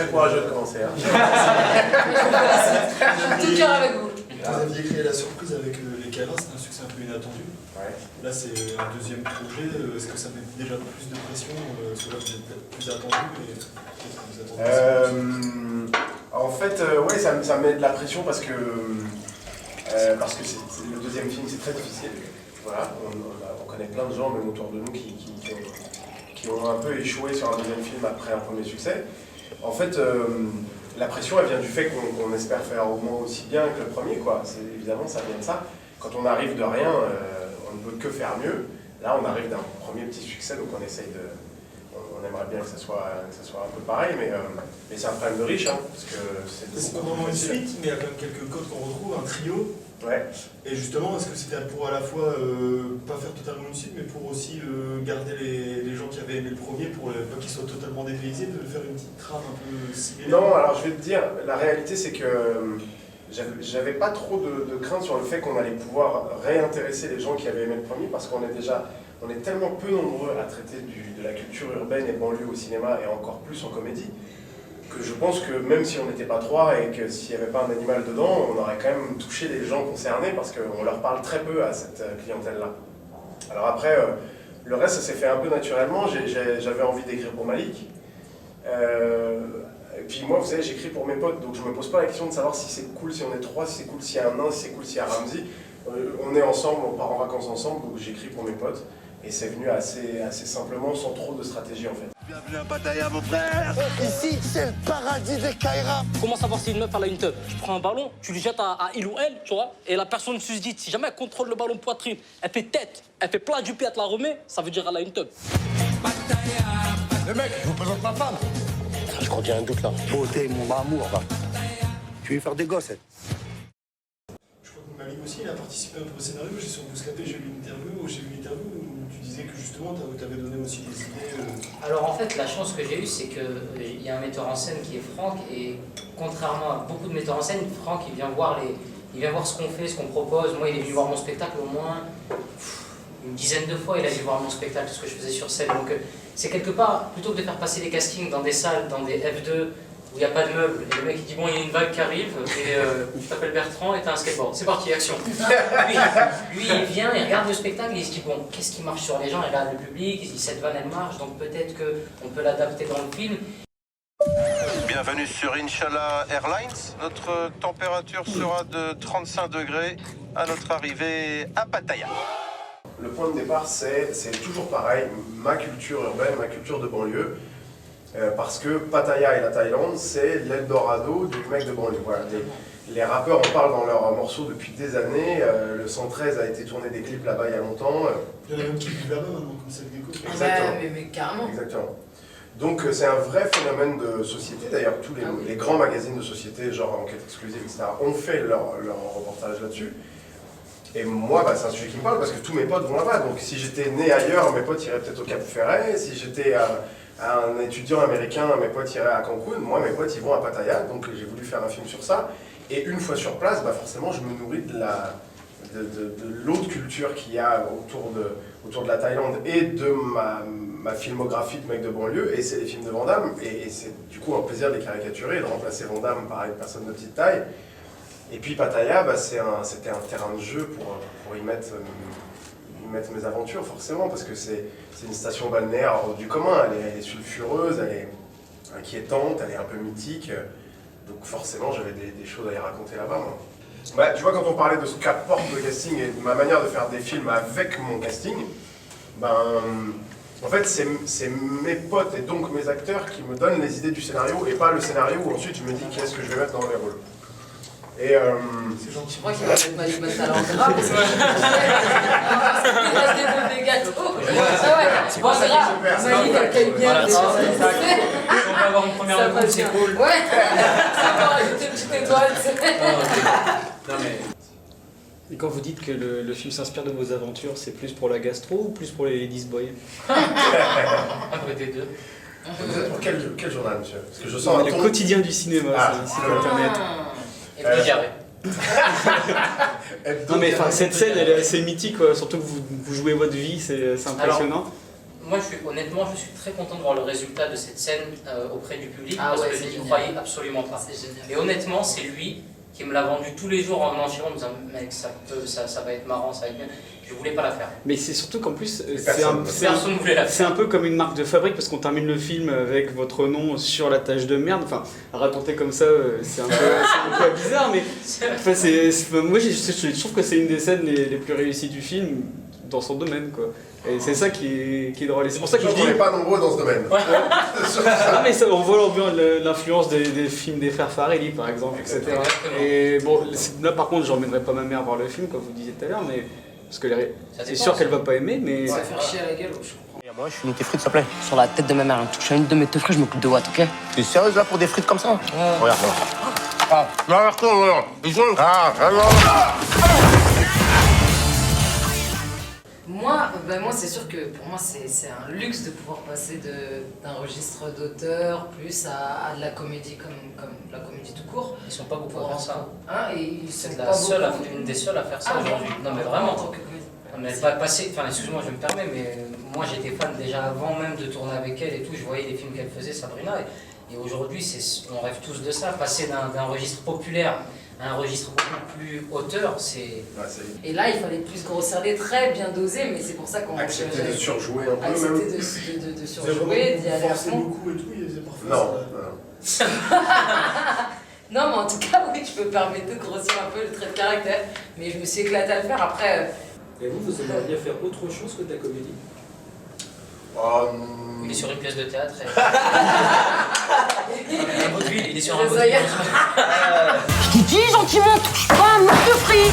Très courageux de commencer. Hein. Tout cœur avec vous. Vous aviez créé la surprise avec les câlins, c'est un succès un peu inattendu. Ouais. Là, c'est un deuxième projet. Est-ce que ça met déjà plus de pression? Parce que là, vous êtes peut-être plus attendu, mais en fait, ouais, ça met de la pression parce que le deuxième film, c'est très difficile. Voilà, on connaît plein de gens, même autour de nous, qui ont un peu échoué sur un deuxième film après un premier succès. En fait, la pression, elle vient du fait qu'on espère faire au moins aussi bien que le premier, quoi. Évidemment, ça vient de ça. Quand on arrive de rien, on ne peut que faire mieux. Là, on arrive d'un premier petit succès, donc on essaye de... On aimerait bien que ça soit un peu pareil, mais c'est un problème de riche, hein, parce que c'est pas vraiment une suite, mais il y a quand même quelques codes qu'on retrouve, un trio. Ouais. Et justement, est-ce que c'était pour à la fois pas faire totalement une suite, mais pour aussi garder les gens qui avaient aimé le premier, pour pas qu'ils soient totalement dépaysés, de faire une petite trame un peu similaire? Non, alors je vais te dire, la réalité c'est que j'avais pas trop de crainte sur le fait qu'on allait pouvoir réintéresser les gens qui avaient aimé le premier, parce qu'on est tellement peu nombreux à traiter de la culture urbaine et banlieue au cinéma, et encore plus en comédie, que je pense que même si on n'était pas trois et que s'il n'y avait pas un animal dedans, on aurait quand même touché les gens concernés, parce qu'on leur parle très peu à cette clientèle-là. Alors après, le reste, ça s'est fait un peu naturellement. J'avais envie d'écrire pour Malik. Et puis moi, vous savez, j'écris pour mes potes, donc je me pose pas la question de savoir si c'est cool si on est trois, si c'est cool s'il y a un nain, si c'est cool s'il y a Ramsey. On est ensemble, on part en vacances ensemble, donc j'écris pour mes potes. Et c'est venu assez simplement, sans trop de stratégie en fait. Bienvenue à Pattaya, mon frère. Ici, c'est le paradis des Kaira. Comment savoir si une meuf elle a une teub? Tu prends un ballon, tu lui jettes à il ou elle, tu vois, et la personne susdite, si jamais elle contrôle le ballon poitrine, elle fait tête, elle fait plat du pied, elle te la remet, ça veut dire elle a une teub. Le mec, je vous présente ma femme. Je crois qu'il y a un doute là. Beauté, mon amour, va. Tu veux faire des gosses, elle. Je crois que Malik aussi, il a participé un peu au scénario. J'ai sur Bouscapé, j'ai vu une interview où tu disais que justement, tu avais donné aussi des idées. Alors en fait, la chance que j'ai eue, c'est qu'il y a un metteur en scène qui est Franck, et contrairement à beaucoup de metteurs en scène, Franck, il vient voir ce qu'on fait, ce qu'on propose. Moi, il est venu voir mon spectacle au moins une dizaine de fois, il a dû voir mon spectacle, ce que je faisais sur scène. Donc c'est quelque part, plutôt que de faire passer des castings dans des salles, dans des F2, où il n'y a pas de meubles, et le mec il dit bon, il y a une vague qui arrive, et tu t'appelles Bertrand et t'as un skateboard. C'est parti, action. Lui, il vient, il regarde le spectacle, et il se dit bon, qu'est-ce qui marche sur les gens? Il regarde le public, il se dit cette vanne elle marche, donc peut-être qu'on peut l'adapter dans le film. Bienvenue sur Inch'Allah Airlines. Notre température sera de 35 degrés à notre arrivée à Pattaya. Le point de départ, c'est toujours pareil, ma culture urbaine, ma culture de banlieue. Parce que Pattaya et la Thaïlande, c'est l'Eldorado du mec de banlieue. Voilà, les rappeurs en parlent dans leurs morceaux depuis des années. Le 113 a été tourné des clips là-bas il y a longtemps. Il y en a même qui vivent là-bas maintenant, comme ça, déco. Exactement. Mais carrément. Exactement. Donc c'est un vrai phénomène de société. D'ailleurs, tous les grands magazines de société, genre Enquête Exclusive, etc., ont fait leur reportage là-dessus. Et moi, c'est un sujet qui me parle parce que tous mes potes vont là-bas. Donc si j'étais né ailleurs, mes potes iraient peut-être au Cap Ferret. Si j'étais un étudiant américain, mes potes iraient à Cancun. Moi, mes potes, ils vont à Pattaya. Donc j'ai voulu faire un film sur ça. Et une fois sur place, forcément, je me nourris de l'autre culture qu'il y a autour de la Thaïlande et de ma filmographie de mec de banlieue. Et c'est les films de Van Damme. Et c'est du coup un plaisir de les caricaturer et de remplacer Van Damme par une personne de petite taille. Et puis Pattaya, c'était un terrain de jeu pour y mettre mes aventures, forcément, parce que c'est une station balnéaire hors du commun. Elle est sulfureuse, elle est inquiétante, elle est un peu mythique. Donc forcément, j'avais des choses à y raconter là-bas, moi. Tu vois, quand on parlait de ce qu'apporte le casting et de ma manière de faire des films avec mon casting, en fait, c'est mes potes et donc mes acteurs qui me donnent les idées du scénario et pas le scénario où ensuite je me dis qu'est-ce que je vais mettre dans les rôles. Et Je crois qu'il va peut-être pas lui mettre à l'endroit parce qu'il reste des gâteaux. C'est pas grave. Malik accueille bien. Si on peut avoir une première réponse, c'est cool. Ouais. Ça va rajouter une petite étoile. Non mais... Et quand vous dites que le film s'inspire de vos aventures, c'est plus pour la gastro ou plus pour les Ladies Boys? Un peu des deux. vous êtes pour quel journal, monsieur? Parce que je sens Le quotidien du cinéma, c'est internet. Et puis carré. Non mais cette scène elle est assez mythique, surtout que vous jouez votre vie, c'est impressionnant. moi, honnêtement, je suis très content de voir le résultat de cette scène auprès du public, Ah parce ouais, que c'est je n'y génial. croyais absolument pas. C'est génial. Et honnêtement, c'est lui qui me l'a vendu tous les jours en venant chez moi en me disant mec, ça va être marrant, ça va être bien. Je voulais pas la faire. Mais c'est surtout qu'en plus, Personne Personne ne voulait la faire. c'est un peu comme une marque de fabrique parce qu'on termine le film avec votre nom sur la tâche de merde. Enfin, à raconter comme ça, c'est un peu bizarre, mais enfin, moi je trouve que c'est une des scènes les plus réussies du film dans son domaine, quoi. Et c'est ça qui est drôle. Et c'est pour ça que je dis. On n'est pas nombreux dans ce domaine. Ah, mais ça, on voit l'influence des films des frères Farrelly, par exemple, etc. Exactement. Et bon, là par contre, j'emmènerai pas ma mère voir le film, comme vous disiez tout à l'heure, mais parce que Ça c'est dépend, sûr ça. qu'elle va pas aimer, mais. Ça va faire chier à la gueule, je comprends. Et moi, je finis tes frites, s'il te plaît. Sur la tête de ma mère, touche à une de mes teufs, je m'occupe de Watt, ok? T'es sérieuse là pour des frites comme ça? Regarde ça. Ah, non, regarde, ils sont. Ah, Moi, c'est sûr que pour moi, c'est un luxe de pouvoir passer d'un registre d'auteur plus à de la comédie comme la comédie tout court. Ils sont pas beaucoup à faire ça. Hein, et ils sont C'est pas beaucoup. une des seules à faire ça Ah, aujourd'hui. Non mais en vraiment. tant que comédie. Non, mais pas passer, enfin excuse-moi, je me permets, mais moi j'étais fan déjà avant même de tourner avec elle et tout, je voyais les films qu'elle faisait, Sabrina, et aujourd'hui on rêve tous de ça, passer d'un registre populaire à un registre beaucoup plus auteur, c'est... Ouais, c'est Et là, il fallait plus grossir les traits, bien doser, mais c'est pour ça qu'on accepter de surjouer un peu même. accepter de surjouer, d'y aller à forcer fond. beaucoup et tout, il faisait parfois Non, ça. non. Non, mais en tout cas, oui, je me permettais de grossir un peu le trait de caractère, mais je me suis éclatée à le faire. Après, Et vous aimeriez bien faire autre chose que de la comédie? Il est sur une pièce de théâtre. Un vaudeville, il est sur un Ça y est. vaudeville. Je t'ai dit gentiment, touche pas à mon frites!